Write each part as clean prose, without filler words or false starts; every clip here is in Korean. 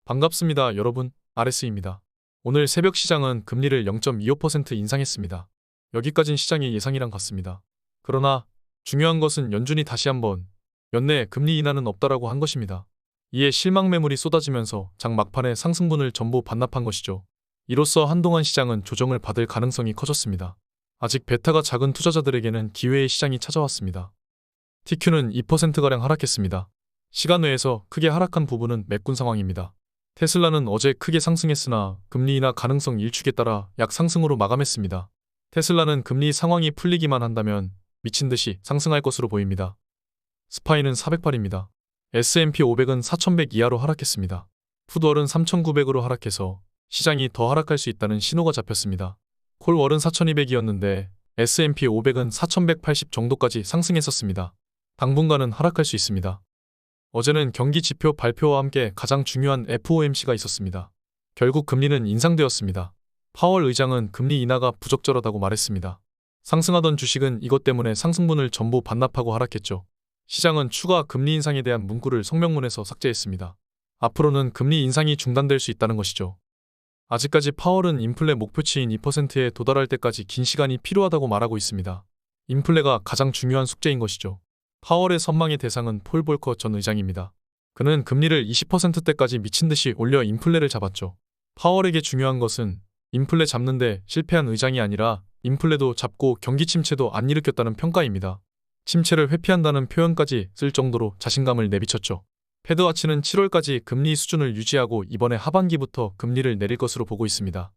반갑습니다, 여러분. RS입니다. 오늘 새벽 시장은 금리를 0.25% 인상했습니다. 여기까진 시장의 예상이랑 같습니다. 그러나 중요한 것은 연준이 다시 한번 연내 금리 인하는 없다라고 한 것입니다. 이에 실망 매물이 쏟아지면서 장 막판에 상승분을 전부 반납한 것이죠. 이로써 한동안 시장은 조정을 받을 가능성이 커졌습니다. 아직 베타가 작은 투자자들에게는 기회의 시장이 찾아왔습니다. TQ는 2%가량 하락했습니다. 시간 외에서 크게 하락한 부분은 메꾼 상황입니다. 테슬라는 어제 크게 상승했으나 금리 인하 가능성 일축에 따라 약상승으로 마감했습니다. 테슬라는 금리 상황이 풀리기만 한다면 미친 듯이 상승할 것으로 보입니다. 스파이는 408입니다. S&P 500은 4100 이하로 하락했습니다. 풋월은 3900으로 하락해서 시장이 더 하락할 수 있다는 신호가 잡혔습니다. 콜월은 4200이었는데 S&P 500은 4180 정도까지 상승했었습니다. 당분간은 하락할 수 있습니다. 어제는 경기 지표 발표와 함께 가장 중요한 FOMC가 있었습니다. 결국 금리는 인상되었습니다. 파월 의장은 금리 인하가 부적절하다고 말했습니다. 상승하던 주식은 이것 때문에 상승분을 전부 반납하고 하락했죠. 시장은 추가 금리 인상에 대한 문구를 성명문에서 삭제했습니다. 앞으로는 금리 인상이 중단될 수 있다는 것이죠. 아직까지 파월은 인플레 목표치인 2%에 도달할 때까지 긴 시간이 필요하다고 말하고 있습니다. 인플레가 가장 중요한 숙제인 것이죠. 파월의 선망의 대상은 폴 볼커 전 의장입니다. 그는 금리를 20%대까지 미친 듯이 올려 인플레를 잡았죠. 파월에게 중요한 것은 인플레 잡는데 실패한 의장이 아니라 인플레도 잡고 경기 침체도 안 일으켰다는 평가입니다. 침체를 회피한다는 표현까지 쓸 정도로 자신감을 내비쳤죠. 패드와치는 7월까지 금리 수준을 유지하고 이번에 하반기부터 금리를 내릴 것으로 보고 있습니다.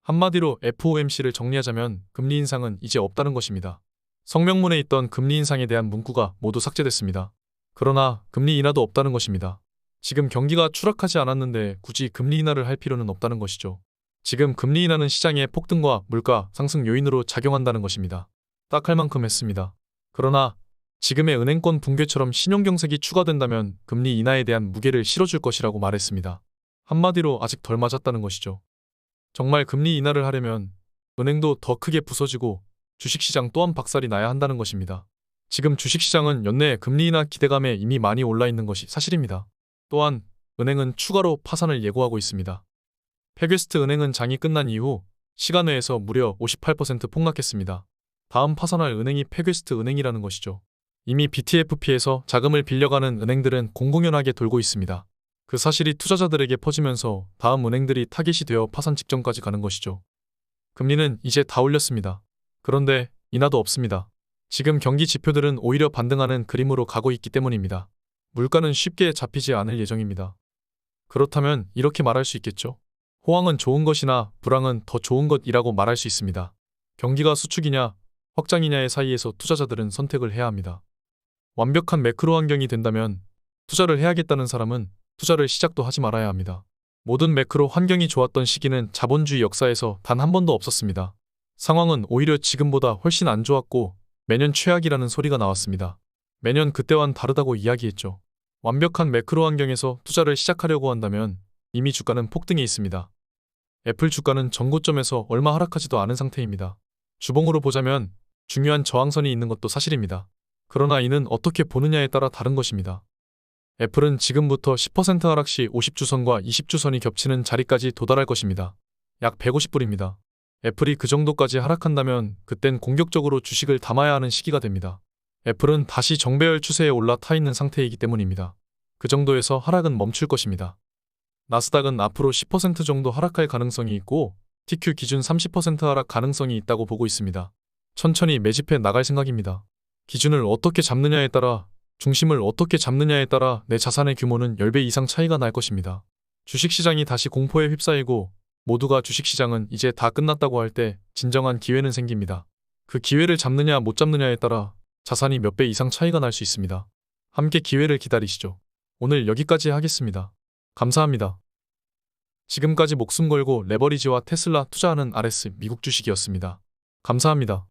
한마디로 FOMC를 정리하자면 금리 인상은 이제 없다는 것입니다. 성명문에 있던 금리 인상에 대한 문구가 모두 삭제됐습니다. 그러나 금리 인하도 없다는 것입니다. 지금 경기가 추락하지 않았는데 굳이 금리 인하를 할 필요는 없다는 것이죠. 지금 금리 인하는 시장의 폭등과 물가 상승 요인으로 작용한다는 것입니다. 딱 할 만큼 했습니다. 그러나 지금의 은행권 붕괴처럼 신용경색이 추가된다면 금리 인하에 대한 무게를 실어줄 것이라고 말했습니다. 한마디로 아직 덜 맞았다는 것이죠. 정말 금리 인하를 하려면 은행도 더 크게 부서지고 주식시장 또한 박살이 나야 한다는 것입니다. 지금 주식시장은 연내 금리 인하 기대감에 이미 많이 올라 있는 것이 사실입니다. 또한 은행은 추가로 파산을 예고하고 있습니다. 패귀스트 은행은 장이 끝난 이후 시간 외에서 무려 58% 폭락했습니다. 다음 파산할 은행이 패귀스트 은행이라는 것이죠. 이미 BTFP에서 자금을 빌려가는 은행들은 공공연하게 돌고 있습니다. 그 사실이 투자자들에게 퍼지면서 다음 은행들이 타깃이 되어 파산 직전까지 가는 것이죠. 금리는 이제 다 올렸습니다. 그런데 인하도 없습니다. 지금 경기 지표들은 오히려 반등하는 그림으로 가고 있기 때문입니다. 물가는 쉽게 잡히지 않을 예정입니다. 그렇다면 이렇게 말할 수 있겠죠. 호황은 좋은 것이나 불황은 더 좋은 것이라고 말할 수 있습니다. 경기가 수축이냐 확장이냐의 사이에서 투자자들은 선택을 해야 합니다. 완벽한 매크로 환경이 된다면 투자를 해야겠다는 사람은 투자를 시작도 하지 말아야 합니다. 모든 매크로 환경이 좋았던 시기는 자본주의 역사에서 단 한 번도 없었습니다. 상황은 오히려 지금보다 훨씬 안 좋았고 매년 최악이라는 소리가 나왔습니다. 매년 그때와는 다르다고 이야기했죠. 완벽한 매크로 환경에서 투자를 시작하려고 한다면 이미 주가는 폭등해 있습니다. 애플 주가는 전고점에서 얼마 하락하지도 않은 상태입니다. 주봉으로 보자면 중요한 저항선이 있는 것도 사실입니다. 그러나 이는 어떻게 보느냐에 따라 다른 것입니다. 애플은 지금부터 10% 하락 시 50주선과 20주선이 겹치는 자리까지 도달할 것입니다. 약 150불입니다. 애플이 그 정도까지 하락한다면 그땐 공격적으로 주식을 담아야 하는 시기가 됩니다. 애플은 다시 정배열 추세에 올라타 있는 상태이기 때문입니다. 그 정도에서 하락은 멈출 것입니다. 나스닥은 앞으로 10% 정도 하락할 가능성이 있고 TQ 기준 30% 하락 가능성이 있다고 보고 있습니다. 천천히 매집해 나갈 생각입니다. 기준을 어떻게 잡느냐에 따라 중심을 어떻게 잡느냐에 따라 내 자산의 규모는 10배 이상 차이가 날 것입니다. 주식시장이 다시 공포에 휩싸이고 모두가 주식시장은 이제 다 끝났다고 할 때 진정한 기회는 생깁니다. 그 기회를 잡느냐 못 잡느냐에 따라 자산이 몇 배 이상 차이가 날 수 있습니다. 함께 기회를 기다리시죠. 오늘 여기까지 하겠습니다. 감사합니다. 지금까지 목숨 걸고 레버리지와 테슬라 투자하는 RS 미국 주식이었습니다. 감사합니다.